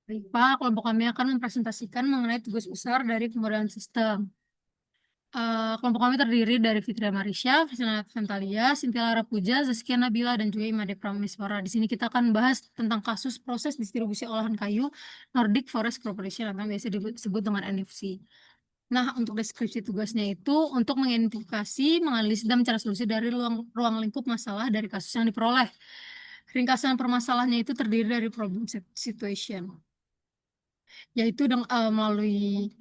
Baik, Pak, kelompok kami akan mempresentasikan mengenai tugas besar dari pemodelan sistem. Kelompok kami terdiri dari Fitria Marisha, Kristina Ventalia, Cynthia Lara Puja, Zaskia Nabila, dan juga Imade Prameswara. Di sini kita akan bahas tentang kasus proses distribusi olahan kayu Nordic Forest Corporation atau biasa disebut dengan NFC. Nah, untuk deskripsi tugasnya itu untuk mengidentifikasi, menganalisis, dan mencari solusi dari ruang lingkup masalah dari kasus yang diperoleh. Ringkasan permasalahannya itu terdiri dari problem situation, yaitu melalui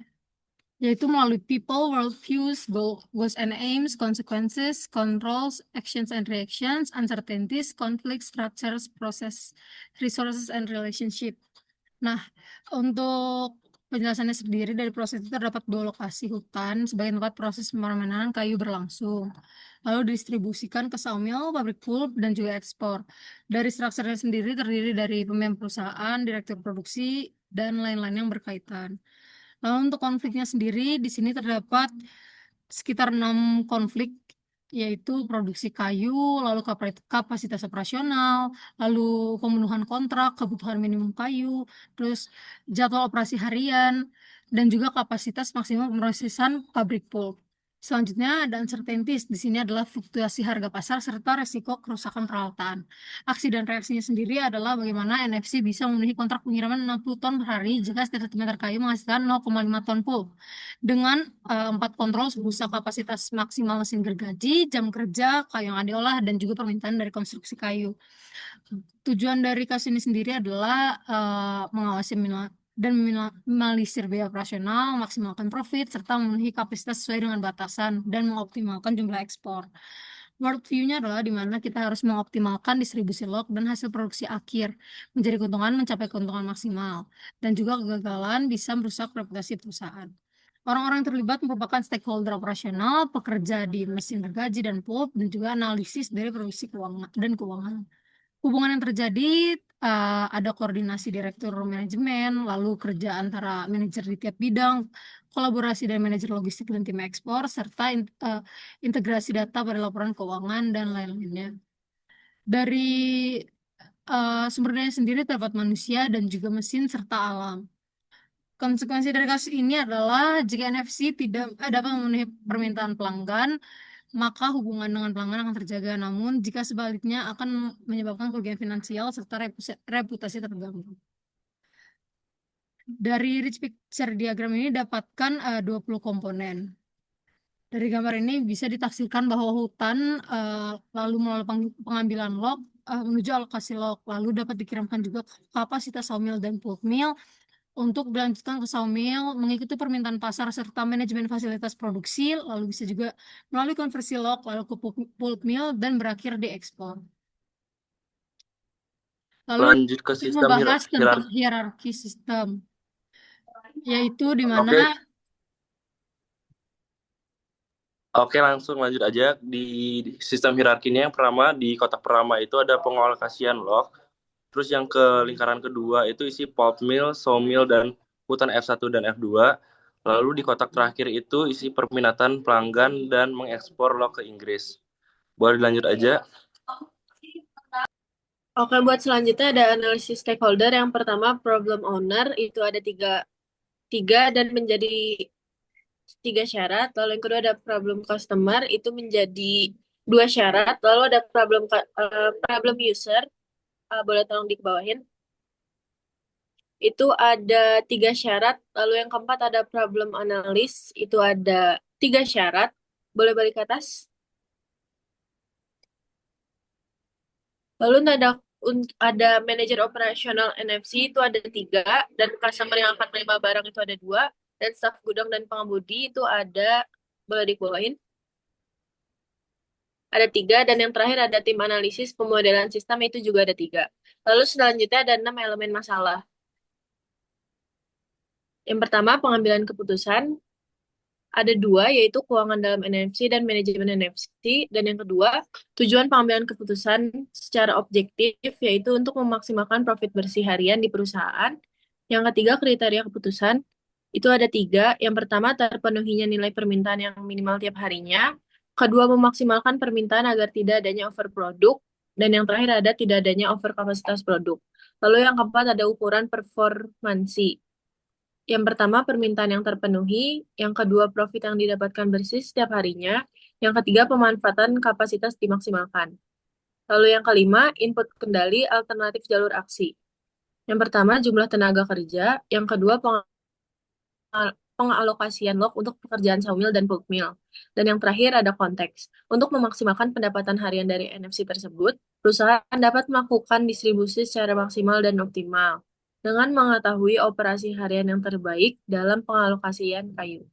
people, worldviews, goals and aims, consequences, controls, actions and reactions, uncertainties, conflicts, structures, process, resources, and relationship. Nah, untuk penjelasannya sendiri dari proses itu terdapat dua lokasi hutan sebagai tempat proses pemakaman kayu berlangsung. Lalu didistribusikan ke sawmill, pabrik pulp, dan juga ekspor. Dari strukturnya sendiri terdiri dari pemimpin perusahaan, direktur produksi, dan lain-lain yang berkaitan. Lalu untuk konfliknya sendiri, di sini terdapat sekitar 6 konflik, yaitu produksi kayu, lalu kapasitas operasional, lalu pemenuhan kontrak, kebutuhan minimum kayu, terus jadwal operasi harian, dan juga kapasitas maksimum pemrosesan pabrik pulp. Selanjutnya ada uncertainties. Di sini adalah fluktuasi harga pasar serta resiko kerusakan peralatan. Aksi dan reaksinya sendiri adalah bagaimana NFC bisa memenuhi kontrak pengiriman 60 ton per hari jika setiap meter kayu menghasilkan 0,5 ton pulp. Dengan 4 kontrol berusaha kapasitas maksimal mesin gergaji, jam kerja, kayu yang diolah, dan juga permintaan dari konstruksi kayu. Tujuan dari kasus ini sendiri adalah mengawasi dan meminimalisir biaya operasional, maksimalkan profit, serta memenuhi kapasitas sesuai dengan batasan, dan mengoptimalkan jumlah ekspor. Worldview-nya adalah di mana kita harus mengoptimalkan distribusi lot dan hasil produksi akhir, menjadi keuntungan mencapai keuntungan maksimal, dan juga kegagalan bisa merusak reputasi perusahaan. Orang-orang yang terlibat merupakan stakeholder operasional, pekerja di mesin gergaji dan pulp, dan juga analisis dari produksi keuangan dan keuangan. Hubungan yang terjadi ada koordinasi direktur manajemen, lalu kerja antara manajer di tiap bidang, kolaborasi dari manajer logistik dan tim ekspor, serta integrasi data pada laporan keuangan dan lain-lainnya. Dari sumber daya sendiri terdapat manusia dan juga mesin serta alam. Konsekuensi dari kasus ini adalah jika NFC tidak dapat memenuhi permintaan pelanggan, maka hubungan dengan pelanggan akan terjaga. Namun, jika sebaliknya akan menyebabkan kerugian finansial serta reputasi terganggu. Dari rich picture diagram ini dapatkan 20 komponen. Dari gambar ini bisa ditafsirkan bahwa hutan lalu melalui pengambilan log menuju alokasi log, lalu dapat dikirimkan juga kapasitas sawmill dan pulp mill untuk dilanjutkan ke sawmill, mengikuti permintaan pasar serta manajemen fasilitas produksi, lalu bisa juga melalui konversi log, lalu ke pulp mill, dan berakhir di ekspor. Lalu Lanjut ke kita sistem membahas tentang hierarki. hierarki sistem, yaitu di mana Oke, oke, langsung lanjut aja di sistem hierarkinya. Yang pertama di kotak pertama itu ada pengalokasian log. Terus yang ke lingkaran kedua itu isi pulp mill, sawmill, dan hutan F1 dan F2. Lalu di kotak terakhir itu isi permintaan pelanggan dan mengekspor log ke Inggris. Boleh dilanjut aja. Oke, buat selanjutnya ada analisis stakeholder. Yang pertama, problem owner, itu ada tiga dan menjadi 3 syarat. Lalu yang kedua ada problem customer, itu menjadi 2 syarat. Lalu ada problem user, boleh tolong dikebawahin. Itu ada 3 syarat. Lalu yang keempat ada problem analyst, itu ada 3 syarat. Boleh balik ke atas. Lalu ada manajer operasional NFC itu ada 3, dan customer yang akan menerima barang itu ada 2, dan staf gudang dan pengemudi itu ada, boleh dikeluarin, ada 3, dan yang terakhir ada tim analisis pemodelan sistem itu juga ada 3. Lalu selanjutnya ada 6 elemen masalah. Yang pertama pengambilan keputusan, ada 2, yaitu keuangan dalam NFC dan manajemen NFC. Dan yang kedua, tujuan pengambilan keputusan secara objektif, yaitu untuk memaksimalkan profit bersih harian di perusahaan. Yang ketiga, kriteria keputusan. Itu ada 3. Yang pertama, terpenuhinya nilai permintaan yang minimal tiap harinya. Kedua, memaksimalkan permintaan agar tidak adanya overproduct. Dan yang terakhir ada tidak adanya overkapasitas produk. Lalu yang keempat ada ukuran performansi. Yang pertama, permintaan yang terpenuhi. Yang kedua, profit yang didapatkan bersih setiap harinya. Yang ketiga, pemanfaatan kapasitas dimaksimalkan. Lalu yang kelima, input kendali alternatif jalur aksi. Yang pertama, jumlah tenaga kerja. Yang kedua, pengalokasian log untuk pekerjaan sawmill dan pulp mill. Dan yang terakhir ada konteks. Untuk memaksimalkan pendapatan harian dari NFC tersebut, perusahaan dapat melakukan distribusi secara maksimal dan optimal dengan mengetahui operasi harian yang terbaik dalam pengalokasian kayu.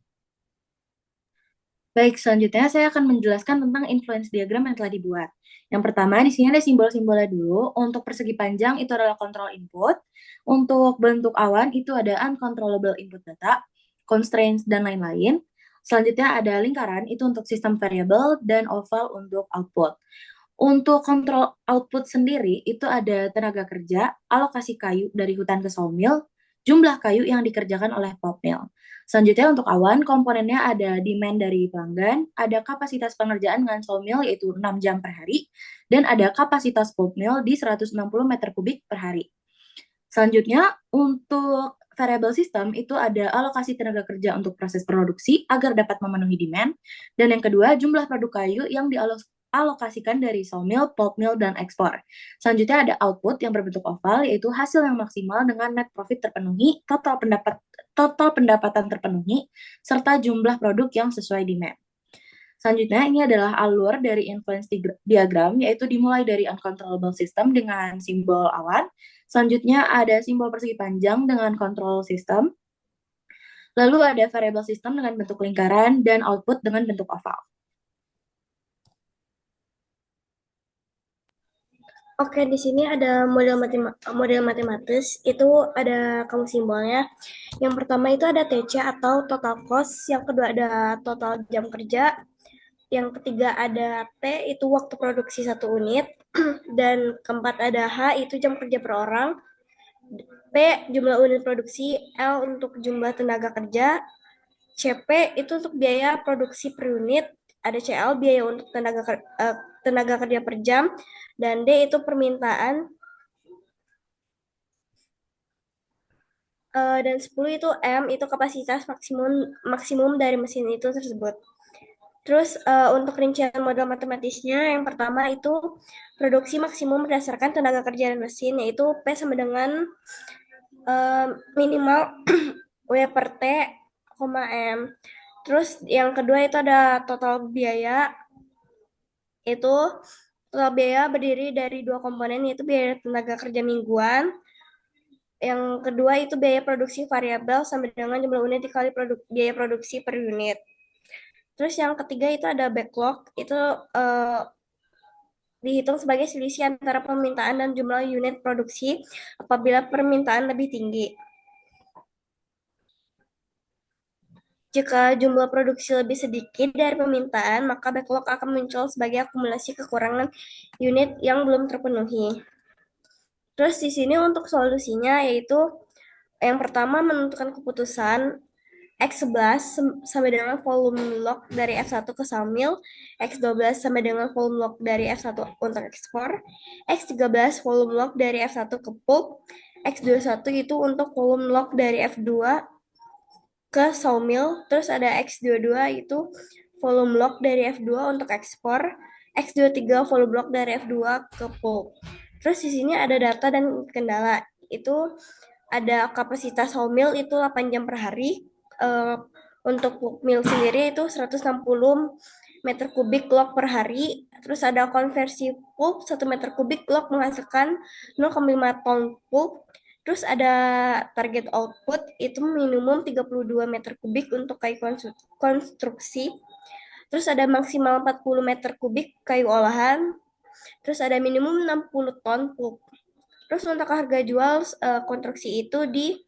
Baik, selanjutnya saya akan menjelaskan tentang influence diagram yang telah dibuat. Yang pertama, di sini ada simbol-simbolnya dulu. Untuk persegi panjang itu adalah control input. Untuk bentuk awan itu ada uncontrollable input data, constraints, dan lain-lain. Selanjutnya ada lingkaran, itu untuk sistem variable, dan oval untuk output. Untuk kontrol output sendiri, itu ada tenaga kerja, alokasi kayu dari hutan ke sawmill, jumlah kayu yang dikerjakan oleh pulp mill. Selanjutnya untuk awan, komponennya ada demand dari pelanggan, ada kapasitas pengerjaan dengan sawmill yaitu 6 jam per hari, dan ada kapasitas pulp mill di 160 meter kubik per hari. Selanjutnya, untuk variable system itu ada alokasi tenaga kerja untuk proses produksi agar dapat memenuhi demand. Dan yang kedua, jumlah produk kayu yang dialokasikan dari sawmill, pulp mill, dan ekspor. Selanjutnya ada output yang berbentuk oval, yaitu hasil yang maksimal dengan net profit terpenuhi, total pendapatan terpenuhi, serta jumlah produk yang sesuai demand. Selanjutnya, ini adalah alur dari influence diagram, yaitu dimulai dari uncontrollable system dengan simbol awan. Selanjutnya, ada simbol persegi panjang dengan control system. Lalu ada variable system dengan bentuk lingkaran dan output dengan bentuk oval. Oke, di sini ada model matematis, itu ada kamu simbolnya. Yang pertama itu ada TC atau total cost, yang kedua ada total jam kerja, yang ketiga ada T itu waktu produksi 1 unit, dan keempat ada H itu jam kerja per orang, P jumlah unit produksi, L untuk jumlah tenaga kerja, CP itu untuk biaya produksi per unit, ada CL biaya untuk tenaga kerja per jam, dan D itu permintaan, dan 10 itu M itu kapasitas maksimum dari mesin itu tersebut. Terus untuk rincian model matematisnya, yang pertama itu produksi maksimum berdasarkan tenaga kerja dan mesin, yaitu P sama dengan minimal W per T, M. Terus yang kedua itu ada total biaya, itu total biaya berdiri dari 2 komponen, yaitu biaya tenaga kerja mingguan. Yang kedua itu biaya produksi variabel sama dengan jumlah unit dikali biaya produksi per unit. Terus yang ketiga itu ada backlog, itu dihitung sebagai selisih antara permintaan dan jumlah unit produksi apabila permintaan lebih tinggi. Jika jumlah produksi lebih sedikit dari permintaan, maka backlog akan muncul sebagai akumulasi kekurangan unit yang belum terpenuhi. Terus di sini untuk solusinya yaitu yang pertama menentukan keputusan X11 sama dengan volume log dari F1 ke sawmill, X12 sama dengan volume log dari F1 untuk ekspor, X13 volume log dari F1 ke pulp, X21 itu untuk volume log dari F2 ke sawmill, terus ada X22 itu volume log dari F2 untuk ekspor, X23 volume log dari F2 ke pulp. Terus di sini ada data dan kendala, itu ada kapasitas sawmill itu 8 jam per hari, untuk pulp mill sendiri itu 160 meter kubik log per hari, terus ada konversi pulp 1 meter kubik log menghasilkan 0,5 ton pulp. Terus ada target output itu minimum 32 meter kubik untuk kayu konstruksi. Terus ada maksimal 40 meter kubik kayu olahan. Terus ada minimum 60 ton pulp. Terus untuk harga jual konstruksi itu di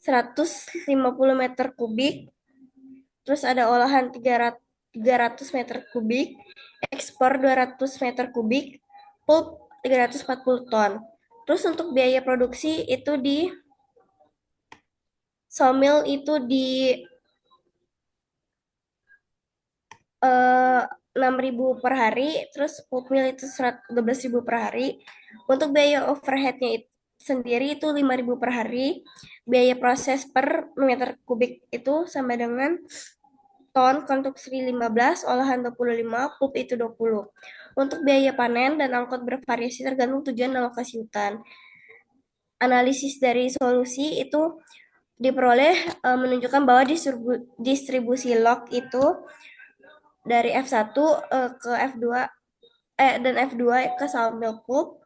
150 meter kubik. Terus ada olahan 300 meter kubik, ekspor 200 meter kubik, pulp 340 ton. Terus untuk biaya produksi itu di sawmill itu di 6.000 per hari, terus pulp mill itu 12.000 per hari. Untuk biaya overheadnya sendiri itu 5.000 per hari. Biaya proses per meter kubik itu sama dengan ton, konstruksi 15, olahan 25, pulp itu 20. Untuk biaya panen dan angkut bervariasi tergantung tujuan dan lokasi hutan. Analisis dari solusi itu diperoleh menunjukkan bahwa distribusi log itu dari F1 ke F2 dan F2 ke sawmill pulp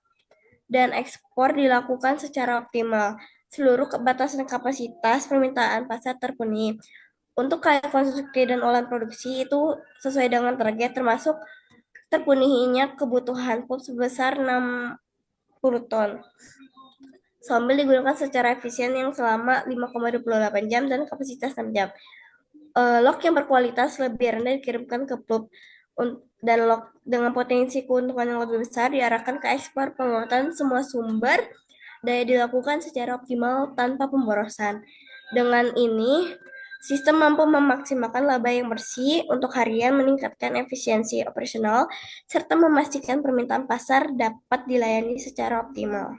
dan ekspor dilakukan secara optimal. Seluruh batasan kapasitas permintaan pasar terpenuhi. Untuk karya konstruksi dan olahan produksi itu sesuai dengan target, termasuk terpenuhinya kebutuhan pulp sebesar 60 ton. Sawmill digunakan secara efisien yang selama 5,28 jam dan kapasitas 6 jam. Log yang berkualitas lebih rendah dikirimkan ke pulp dan log dengan potensi keuntungan yang lebih besar diarahkan ke ekspor. Penguatan semua sumber daya dilakukan secara optimal tanpa pemborosan. Dengan ini, sistem mampu memaksimalkan laba yang bersih untuk harian, meningkatkan efisiensi operasional, serta memastikan permintaan pasar dapat dilayani secara optimal.